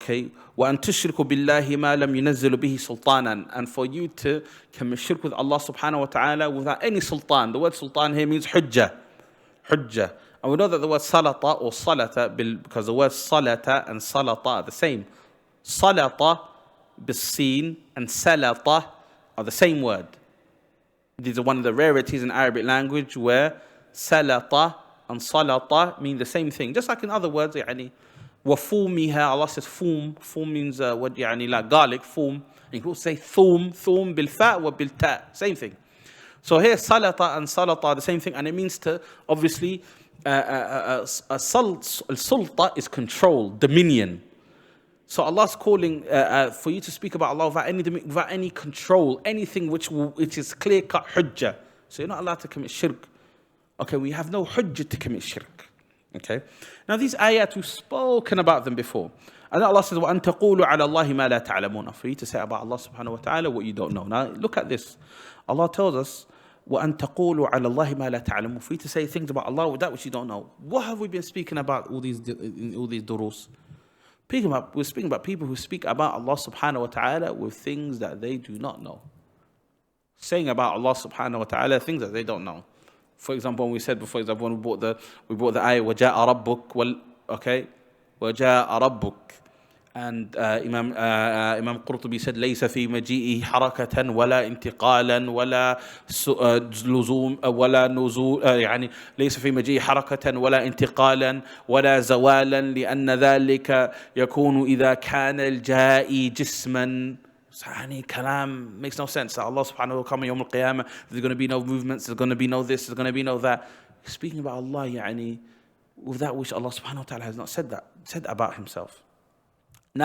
Okay, وَأَن تُشْرِكُوا بِاللَّهِ مَا لَمْ يُنَزِّلُ بِهِ سُلْطَانًا, and for you to commit shirk with Allah subhanahu wa ta'ala without any sultan. The word sultan here means hujjah. Hujjah. And we know that the word salata or salata, because the word salata and salata are the same. Salata bis-sin and salata are the same word. These are one of the rarities in Arabic language where salata and salata mean the same thing. Just like in other words, يعني وَفُومِهَا, Allah says foom. Foom means what يعني like garlic, foom. You can also say thoom, thoom bil-fa wa bil-ta. Same thing. So here salata and salata are the same thing, and it means to obviously sulta is control, dominion. So Allah's calling for you to speak about Allah without any control, anything which is clear-cut hujjah. So you're not allowed to commit shirk. Okay, we have no hujjah to commit shirk. Okay. Now these ayat, we've spoken about them before. And Allah says, وَأَن تَقُولُوا عَلَى اللَّهِ مَا لَا تَعْلَمُونَ, for you to say about Allah subhanahu wa ta'ala what you don't know. Now look at this. Allah tells us, وَأَن تَقُولُوا عَلَى اللَّهِ مَا لَا تَعْلَمُونَ, for you to say things about Allah with that which you don't know. What have we been speaking about all these durus? We're speaking about people who speak about Allah subhanahu wa ta'ala with things that they do not know. Saying about Allah subhanahu wa ta'ala things that they don't know. For example, when we said before, when we brought the ayah, وَجَاءَ رَبُّكَ, okay, وَجَاءَ رَبُّكَ, and Imam Qurtubi said, لَيْسَ فِي مَجِيئِهِ حَرَكَةً وَلَا انتقالا ولا لزوم ولا نزول، يعني ليس في مجيئه حركة ولا انتقالا ولا زوالا، لأن ذلك يكون إذا كان الجائي جسما. يعني كلام makes no sense. Allah subhanahu wa ta'ala will come on Yawm al-Qiyamah, there's going to be no movements, there's going to be no this, there's going to be no that. Speaking about Allah, يعني with that which Allah subhanahu wa ta'ala has not said about himself.